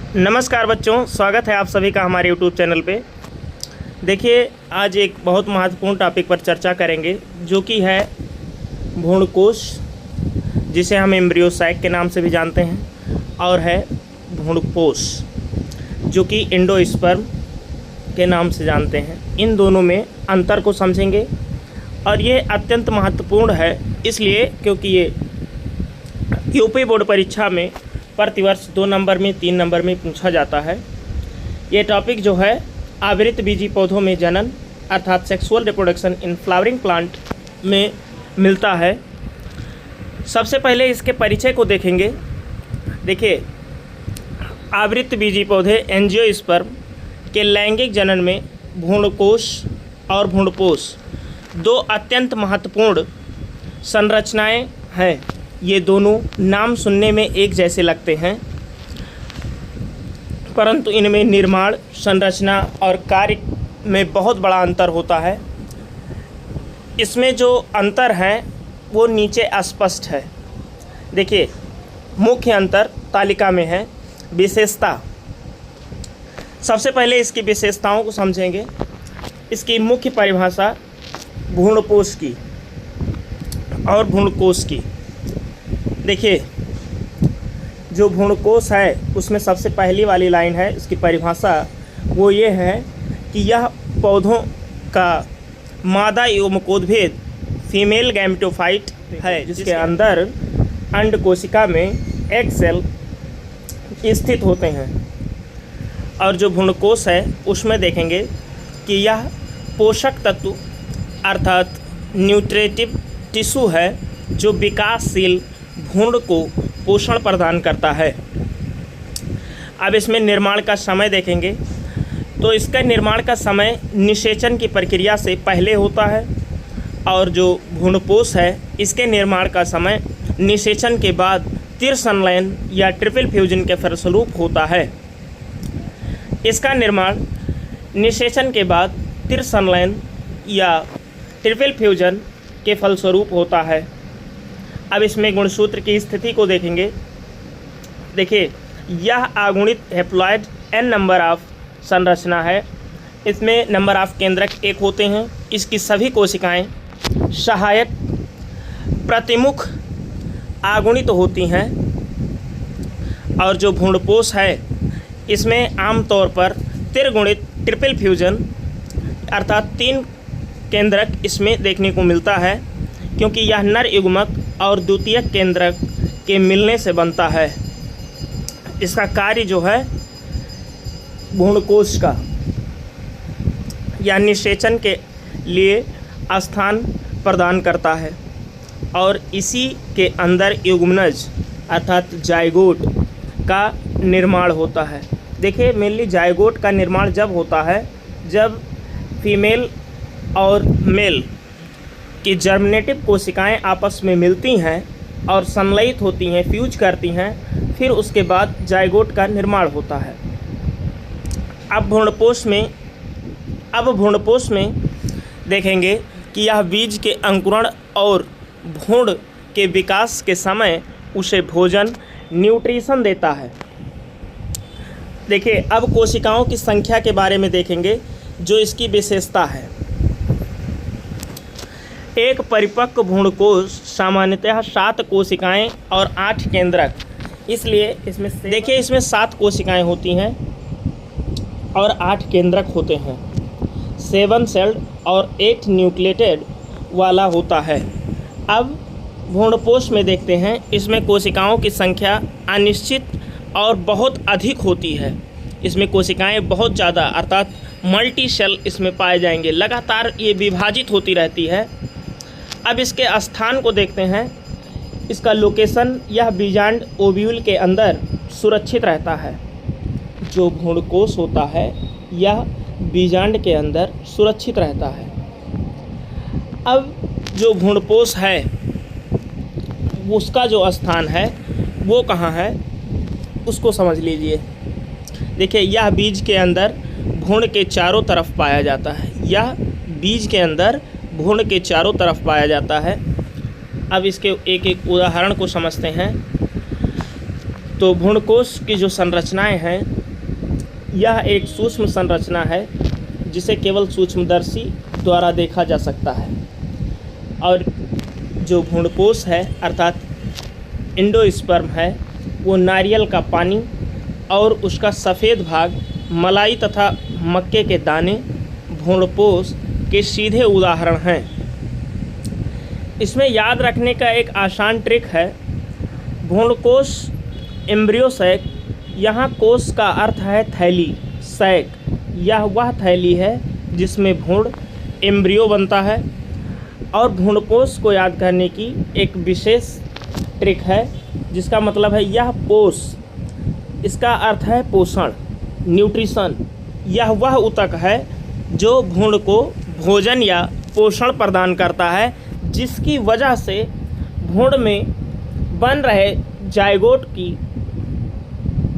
नमस्कार बच्चों, स्वागत है आप सभी का हमारे YouTube चैनल पे। देखिए, आज एक बहुत महत्वपूर्ण टॉपिक पर चर्चा करेंगे जो कि है भ्रूणकोश, जिसे हम एम्ब्रियोसाइक के नाम से भी जानते हैं, और है भ्रूणपोष जो कि एंडोस्पर्म के नाम से जानते हैं। इन दोनों में अंतर को समझेंगे और ये अत्यंत महत्वपूर्ण है इसलिए क्योंकि ये यूपी बोर्ड परीक्षा में प्रतिवर्ष 2 नंबर में 3 नंबर में पूछा जाता है। ये टॉपिक जो है आवृत बीजी पौधों में जनन अर्थात sexual reproduction in flowering plant में मिलता है। सबसे पहले इसके परिचय को देखेंगे। देखिए, आवृत बीजी पौधे एंजियोस्पर्म के लैंगिक जनन में भ्रूणकोश और भ्रूणपोष 2 अत्यंत महत्वपूर्ण संरचनाएं हैं। ये दोनों नाम सुनने में एक जैसे लगते हैं, परंतु इनमें निर्माण, संरचना और कार्य में बहुत बड़ा अंतर होता है। इसमें जो अंतर है वो नीचे स्पष्ट है। देखिए, मुख्य अंतर तालिका में है। विशेषता, सबसे पहले इसकी विशेषताओं को समझेंगे। इसकी मुख्य परिभाषा भ्रूणपोष की और भ्रूणकोश की। देखिए, जो भ्रूणकोश है उसमें सबसे पहली वाली लाइन है, इसकी परिभाषा वो ये है कि यह पौधों का मादा युग्मकोद्भेद फीमेल गैमेटोफाइट है, जिसके अंदर अंड कोशिका में एग सेल स्थित होते हैं। और जो भ्रूणकोश है उसमें देखेंगे कि यह पोषक तत्व अर्थात न्यूट्रिटिव टिश्यू है जो विकासशील भ्रूण को पोषण प्रदान करता है। अब इसमें निर्माण का समय देखेंगे तो इसका निर्माण का समय निषेचन की प्रक्रिया से पहले होता है, और जो भ्रूणपोष है इसके निर्माण का समय निषेचन के बाद तिर संलयन या ट्रिपल फ्यूजन के फलस्वरूप होता है। इसका निर्माण निषेचन के बाद तिर संलयन या ट्रिपल फ्यूजन के फलस्वरूप होता है। अब इसमें गुणसूत्र की स्थिति को देखेंगे। देखिए, यह अगुणित हैप्लॉइड n नंबर ऑफ संरचना है। इसमें नंबर ऑफ केंद्रक 1 होते हैं। इसकी सभी कोशिकाएं सहायक प्रतिमुख अगुणित होती हैं। और जो भ्रूणपोष है इसमें आमतौर पर त्रिगुणित ट्रिपल फ्यूजन अर्थात 3 केंद्रक इसमें देखने को मिलता है, क्योंकि यह नर युग्मक और द्वितीयक केंद्रक के मिलने से बनता है। इसका कार्य जो है भ्रूणकोश का या निषेचन के लिए स्थान प्रदान करता है, और इसी के अंदर युग्मनज अर्थात जाइगोट का निर्माण होता है। देखिए, मेनली जाइगोट का निर्माण जब होता है जब फीमेल और मेल कि जर्मिनेटिव कोशिकाएं आपस में मिलती हैं और संलयित होती हैं, फ्यूज करती हैं, फिर उसके बाद जाइगोट का निर्माण होता है। अब भ्रूणपोष में देखेंगे कि यह बीज के अंकुरण और भ्रूण के विकास के समय उसे भोजन न्यूट्रिशन देता है। देखिए, अब कोशिकाओं की संख्या के बारे में देखेंगे जो इसकी विशेषता है। एक परिपक्व भ्रूणकोश सामान्यतः 7 कोशिकाएं और 8 केंद्रक, इसलिए इसमें देखिए इसमें 7 कोशिकाएं होती हैं और 8 केंद्रक होते हैं। 7 सेल्ड और 8 न्यूक्लिएटेड वाला होता है। अब भ्रूणपोष में देखते हैं, इसमें कोशिकाओं की संख्या अनिश्चित और बहुत अधिक होती है। इसमें कोशिकाएं बहुत ज़्यादा अर्थात मल्टी सेल इसमें पाए जाएंगे, लगातार ये विभाजित होती रहती है। अब इसके स्थान को देखते हैं। इसका लोकेशन यह बीजांड ओव्यूल के अंदर सुरक्षित रहता है। जो भ्रूणकोश होता है यह बीजांड के अंदर सुरक्षित रहता है। अब जो भ्रूणपोष है उसका जो स्थान है वो कहाँ है उसको समझ लीजिए। देखिए, यह बीज के अंदर भ्रूण के चारों तरफ पाया जाता है। यह बीज के अंदर भ्रूण के चारों तरफ पाया जाता है। अब इसके एक एक उदाहरण को समझते हैं। तो भ्रूणकोश की जो संरचनाएं हैं, यह एक सूक्ष्म संरचना है जिसे केवल सूक्ष्मदर्शी द्वारा देखा जा सकता है। और जो भ्रूणकोश है अर्थात एंडोस्पर्म है, वो नारियल का पानी और उसका सफ़ेद भाग, मलाई तथा मक्के के दाने भ्रूणकोश के सीधे उदाहरण हैं। इसमें याद रखने का एक आसान ट्रिक है, भ्रूणकोश एम्ब्रियो सैक, यहाँ कोश का अर्थ है थैली, सैक यह वह थैली है जिसमें भ्रूण एम्ब्रियो बनता है। और भ्रूणकोश को याद करने की एक विशेष ट्रिक है जिसका मतलब है यह पोष, इसका अर्थ है पोषण, न्यूट्रिशन। यह वह ऊतक है जो भ्रूण को भोजन या पोषण प्रदान करता है, जिसकी वजह से भ्रूण में बन रहे जायगोट की,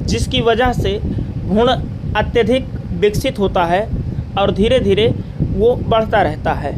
जिसकी वजह से भ्रूण अत्यधिक विकसित होता है और धीरे धीरे वो बढ़ता रहता है।